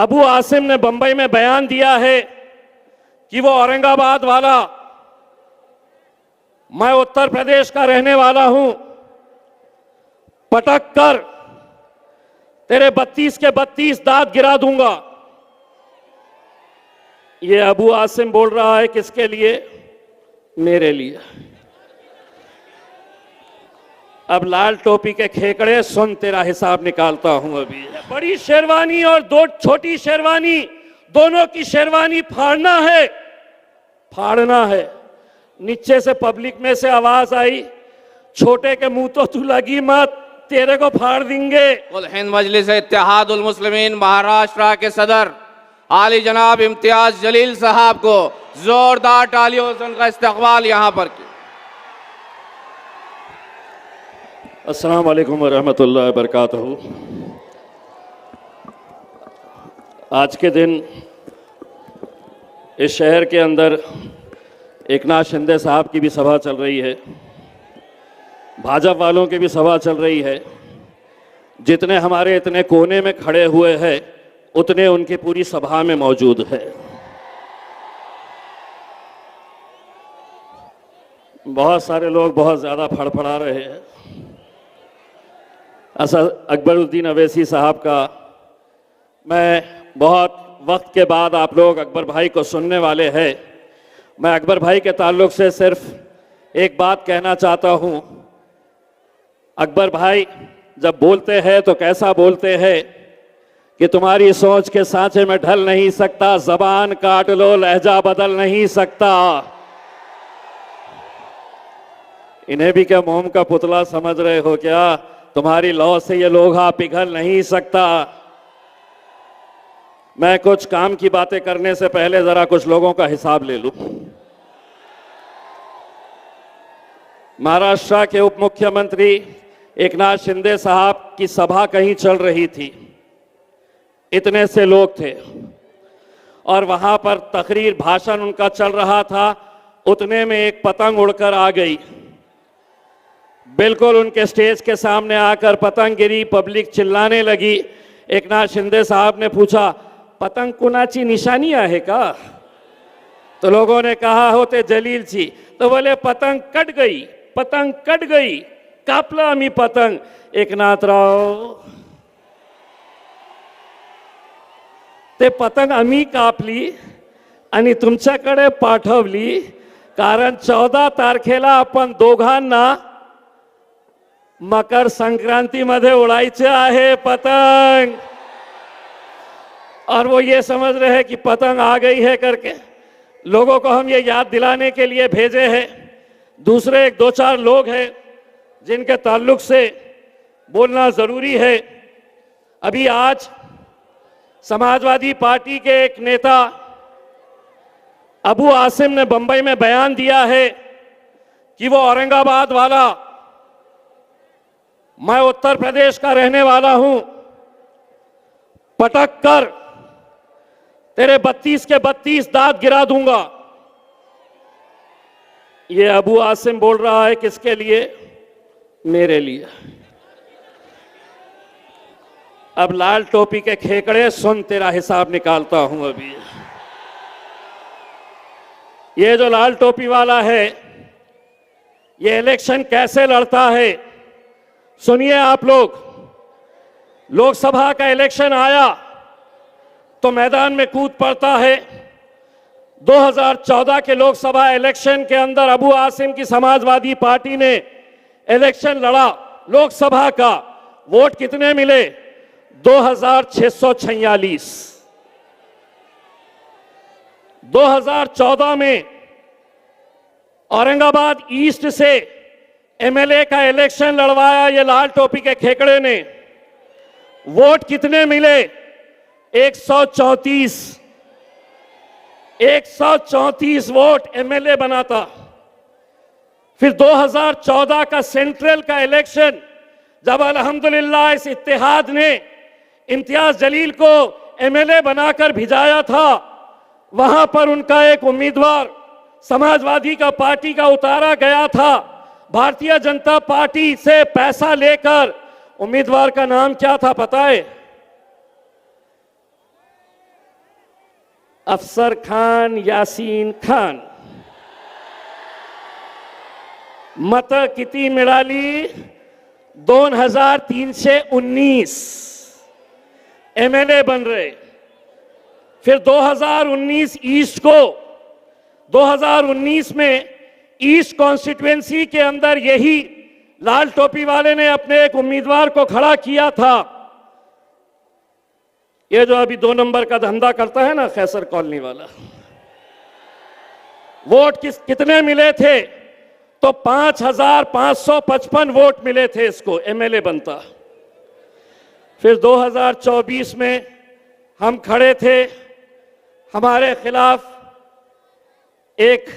अबू आसिम ने बंबई में बयान दिया है कि वो औरंगाबाद वाला, मैं उत्तर प्रदेश का रहने वाला हूं, पटक कर तेरे 32 के 32 दांत गिरा दूंगा। ये अबू आसिम बोल रहा है किसके लिए? मेरे लिए। अब लाल टोपी के खेकड़े सुन, तेरा हिसाब निकालता हूं अभी। बड़ी शेरवानी और दो छोटी शेरवानी, दोनों की शेरवानी फाड़ना है, फाड़ना है। नीचे से पब्लिक में से आवाज आई, छोटे के मुंह तो तू लगी मत, तेरे को फाड़ देंगे। हिंद मजलिस इत्तेहादुल मुस्लिमीन महाराष्ट्र के सदर आली जनाब इम्तियाज जलील साहब को जोरदार तालियों से उनका इस्तकबाल यहाँ पर किया। अस्सलाम वालेकुम वरहमतुल्लाहि वबरकातुहू। आज के दिन इस शहर के अंदर एकनाथ शिंदे साहब की भी सभा चल रही है, भाजपा वालों की भी सभा चल रही है। जितने हमारे इतने कोने में खड़े हुए हैं उतने उनकी पूरी सभा में मौजूद है। बहुत सारे लोग बहुत ज़्यादा फड़फड़ा रहे हैं। असद अकबरुद्दीन अवैसी साहब का, मैं बहुत वक्त के बाद आप लोग अकबर भाई को सुनने वाले हैं। मैं अकबर भाई के ताल्लुक से सिर्फ एक बात कहना चाहता हूं। अकबर भाई जब बोलते हैं तो कैसा बोलते हैं कि तुम्हारी सोच के सांचे में ढल नहीं सकता, जबान काट लो लहजा बदल नहीं सकता। इन्हें भी क्या मोम का पुतला समझ रहे हो क्या? तुम्हारी लौ से ये लोहा पिघल नहीं सकता। मैं कुछ काम की बातें करने से पहले जरा कुछ लोगों का हिसाब ले लूं। महाराष्ट्र के उप मुख्यमंत्री एकनाथ शिंदे साहब की सभा कहीं चल रही थी, इतने से लोग थे और वहां पर तकरीर भाषण उनका चल रहा था। उतने में एक पतंग उड़कर आ गई, बिल्कुल उनके स्टेज के सामने आकर पतंग गिरी। पब्लिक चिल्लाने लगी। एकनाथ शिंदे साहब ने पूछा, पतंग कुणाची निशानी आहे का? तो लोगों ने कहा होते जलील जी। तो बोले पतंग कट गई, पतंग कट गई, कापला आम्ही पतंग। एकनाथराव, ते पतंग आम्ही कापली आणि तुमच्याकडे पाठवली, कारण 14 तारखेला आपण दोघांना मकर संक्रांति मध्ये उड़ायचे आहे पतंग। और वो ये समझ रहे हैं कि पतंग आ गई है करके। लोगों को हम ये याद दिलाने के लिए भेजे हैं। दूसरे एक दो चार लोग हैं जिनके ताल्लुक से बोलना जरूरी है। अभी आज समाजवादी पार्टी के एक नेता अबू आसिम ने बंबई में बयान दिया है कि वो औरंगाबाद वाला, मैं उत्तर प्रदेश का रहने वाला हूं, पटक कर तेरे 32 के 32 दांत गिरा दूंगा। ये अबू आसिम बोल रहा है किसके लिए? मेरे लिए। अब लाल टोपी के खेकड़े सुन, तेरा हिसाब निकालता हूं अभी। ये जो लाल टोपी वाला है, ये इलेक्शन कैसे लड़ता है सुनिए आप लोग। लोकसभा का इलेक्शन आया तो मैदान में कूद पड़ता है। 2014 के लोकसभा इलेक्शन के अंदर अबू आसिम की समाजवादी पार्टी ने इलेक्शन लड़ा लोकसभा का। वोट कितने मिले? 2646। 2014 में औरंगाबाद ईस्ट से एमएलए का इलेक्शन लड़वाया ये लाल टोपी के खेकड़े ने। वोट कितने मिले? 134। 134 वोट एमएलए बनाता। फिर 2014 का सेंट्रल का इलेक्शन, जब अल्हम्दुलिल्लाह इस इत्तेहाद ने इम्तियाज जलील को एमएलए बनाकर भिजाया था, वहां पर उनका एक उम्मीदवार समाजवादी का पार्टी का उतारा गया था। भारतीय जनता पार्टी से पैसा लेकर। उम्मीदवार का नाम क्या था पता है? अफसर खान यासीन खान मत किती मिळाली 2319 एमएलए बन रहे। फिर 2019 ईस्ट को 2019 में ईस्ट कॉन्स्टिट्यूएंसी के अंदर यही लाल टोपी वाले ने अपने एक उम्मीदवार को खड़ा किया था। ये जो अभी 2 नंबर का धंधा करता है ना, खैसर कॉलोनी वाला, वोट कितने मिले थे? तो 5555 वोट मिले थे इसको, एमएलए बनता। फिर 2024 में हम खड़े थे, हमारे खिलाफ एक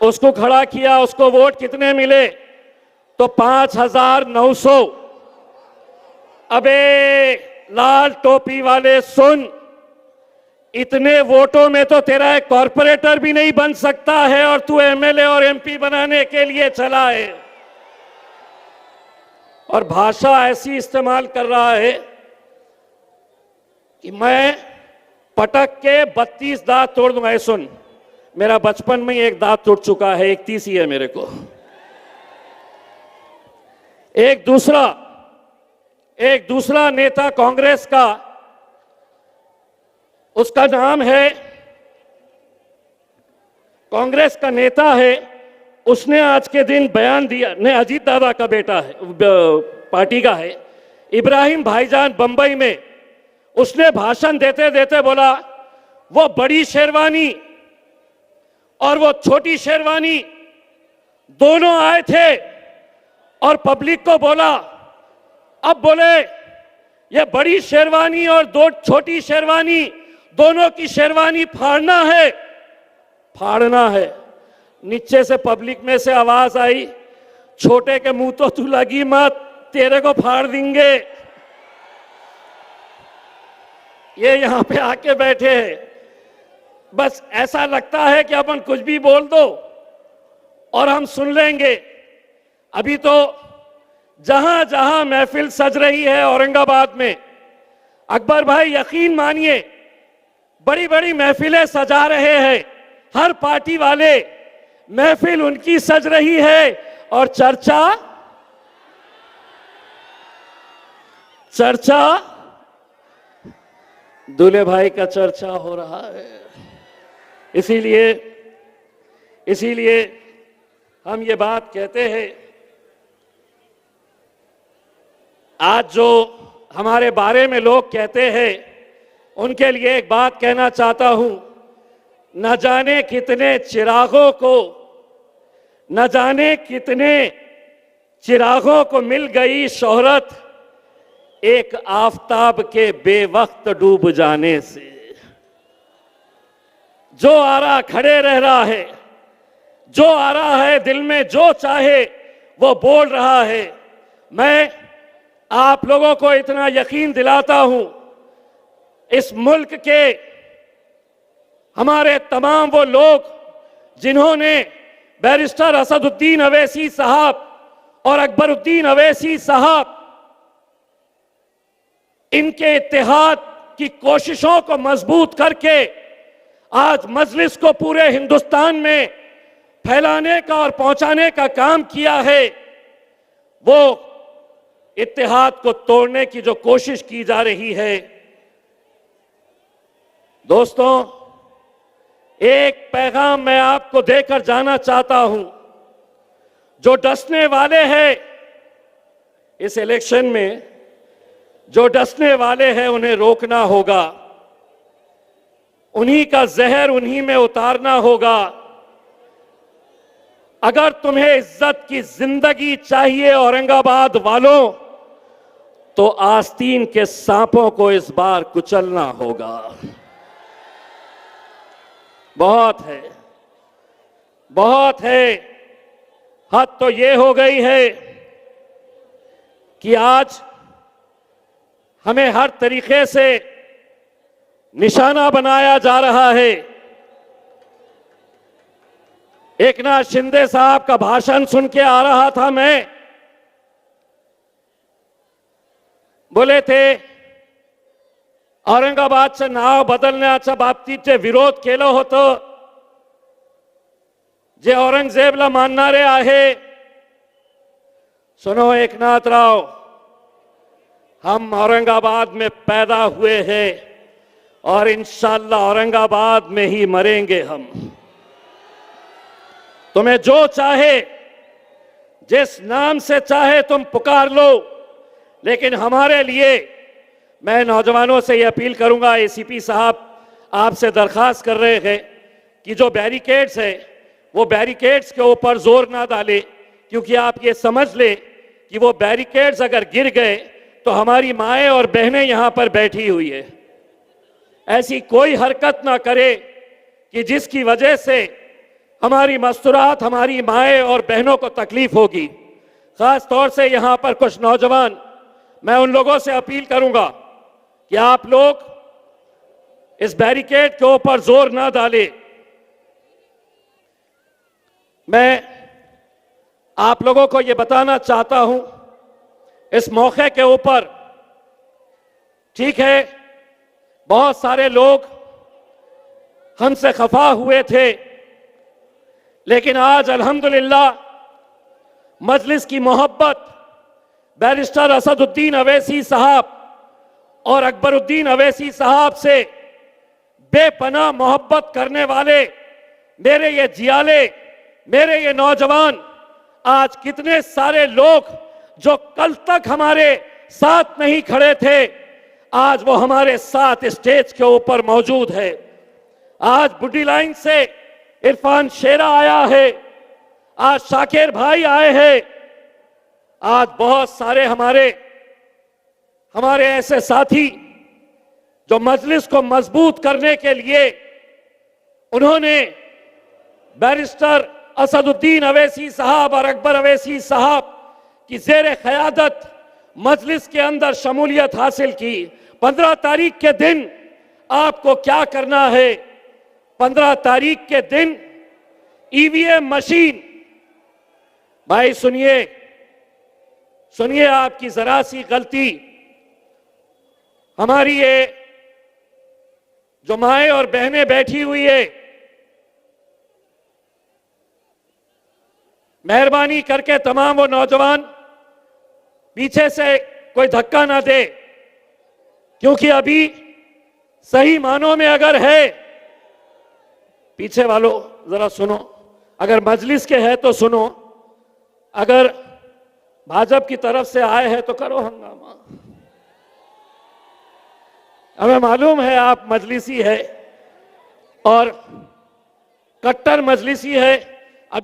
उसको खड़ा किया, उसको वोट कितने मिले? तो 5900। अबे लाल टोपी वाले सुन, इतने वोटों में तो तेरा एक कॉर्पोरेटर भी नहीं बन सकता है और तू एमएलए और एमपी बनाने के लिए चला है। और भाषा ऐसी इस्तेमाल कर रहा है कि मैं पटक के 32 दांत तोड़ दूंगा। सुन, मेरा बचपन में ही एक दांत टूट चुका है, 31 ही है मेरे को। एक दूसरा नेता कांग्रेस का, उसका नाम है, कांग्रेस का नेता है, उसने आज के दिन बयान दिया, ने अजीत दादा का बेटा है, पार्टी का है, इब्राहिम भाईजान बंबई में, उसने भाषण देते देते बोला वो बड़ी शेरवानी और वो छोटी शेरवानी दोनों आए थे और पब्लिक को बोला, अब बोले ये बड़ी शेरवानी और दो छोटी शेरवानी दोनों की शेरवानी फाड़ना है। नीचे से पब्लिक में से आवाज आई, छोटे के मुंह तो तू लगी मत, तेरे को फाड़ देंगे। ये यहां पे आके बैठे हैं। बस ऐसा लगता है कि अपन कुछ भी बोल दो और हम सुन लेंगे। अभी तो जहां जहां महफिल सज रही है औरंगाबाद में, अकबर भाई यकीन मानिए बड़ी बड़ी महफिलें सजा रहे हैं, हर पार्टी वाले, महफिल उनकी सज रही है और चर्चा दूल्हे भाई का चर्चा हो रहा है। इसीलिए हम ये बात कहते हैं, आज जो हमारे बारे में लोग कहते हैं उनके लिए एक बात कहना चाहता हूं। न जाने कितने चिरागों को मिल गई शोहरत एक आफताब के बेवक्त डूब जाने से। जो आ रहा खड़े रह रहा है, जो आ रहा है दिल में जो चाहे वो बोल रहा है। मैं आप लोगों को इतना यकीन दिलाता हूं, इस मुल्क के हमारे तमाम वो लोग जिन्होंने बैरिस्टर असदुद्दीन अवैसी साहब और अकबरुद्दीन अवैसी साहब इनके इत्तेहाद की कोशिशों को मजबूत करके आज मजलिस को पूरे हिंदुस्तान में फैलाने का और पहुंचाने का काम किया है, वो इत्तेहाद को तोड़ने की जो कोशिश की जा रही है। दोस्तों, एक पैगाम मैं आपको देकर जाना चाहता हूं। जो डसने वाले हैं इस इलेक्शन में, जो डसने वाले हैं उन्हें रोकना होगा, उन्हीं का जहर उन्हीं में उतारना होगा। अगर तुम्हें इज्जत की जिंदगी चाहिए औरंगाबाद वालों, तो आस्तीन के सांपों को इस बार कुचलना होगा। बहुत है। हद तो ये हो गई है कि आज हमें हर तरीके से निशाना बनाया जा रहा है। एकनाथ शिंदे साहब का भाषण सुन के आ रहा था मैं, बोले थे औरंगाबादचं नाव बदलण्याच्या बाबतीत जे विरोध केलं होतं, जे औरंगजेबला मानणारे आहे, सुनो एकनाथ राव, हम औरंगाबाद में पैदा हुए हैं और इंशाअल्लाह औरंगाबाद में ही मरेंगे हम। तुम्हें जो चाहे, जिस नाम से चाहे तुम पुकार लो, लेकिन हमारे लिए, मैं नौजवानों से ये अपील करूंगा, एसीपी साहब आपसे दरखास्त कर रहे हैं कि जो बैरिकेड्स है वो बैरिकेड्स के ऊपर जोर ना डाले, क्योंकि आप ये समझ ले कि वो बैरिकेड्स अगर गिर गए तो हमारी माएँ और बहनें यहां पर बैठी हुई है। ऐसी कोई हरकत ना करे कि जिसकी वजह से हमारी मस्तूरात, हमारी माएँ और बहनों को तकलीफ होगी। खास तौर से यहां पर कुछ नौजवान, मैं उन लोगों से अपील करूंगा कि आप लोग इस बैरिकेड के ऊपर जोर ना डालें। मैं आप लोगों को यह बताना चाहता हूं इस मौके के ऊपर, ठीक है, बहुत सारे लोग हमसे खफा हुए थे, लेकिन आज अल्हम्दुलिल्लाह मजलिस की मोहब्बत बैरिस्टर असदुद्दीन अवैसी साहब और अकबरुद्दीन अवैसी साहब से बेपनाह मोहब्बत करने वाले मेरे ये जियाले, मेरे ये नौजवान, आज कितने सारे लोग जो कल तक हमारे साथ नहीं खड़े थे, आज वो हमारे साथ स्टेज के ऊपर मौजूद है। आज बुड्डी लाइन से इरफान शेरा आया है, आज शाकिर भाई आए हैं, आज बहुत सारे हमारे ऐसे साथी जो मजलिस को मजबूत करने के लिए उन्होंने बैरिस्टर असदुद्दीन अवैसी साहब और अकबर अवैसी साहब की ज़ेर क़यादत मजलिस के अंदर शमूलियत हासिल की। 15 तारीख के दिन आपको क्या करना है? 15 तारीख के दिन ईवीएम मशीन, भाई सुनिए, सुनिए, आपकी जरा सी गलती, हमारी ये जो माएँ और बहनें बैठी हुई है, मेहरबानी करके तमाम वो नौजवान पीछे से कोई धक्का ना दे, क्योंकि अभी सही मानों में अगर है, पीछे वालों जरा सुनो, अगर मजलिस के है तो सुनो, अगर भाजपा की तरफ से आए हैं तो करो हंगामा। हमें मालूम है आप मजलिसी है और कट्टर मजलिसी है,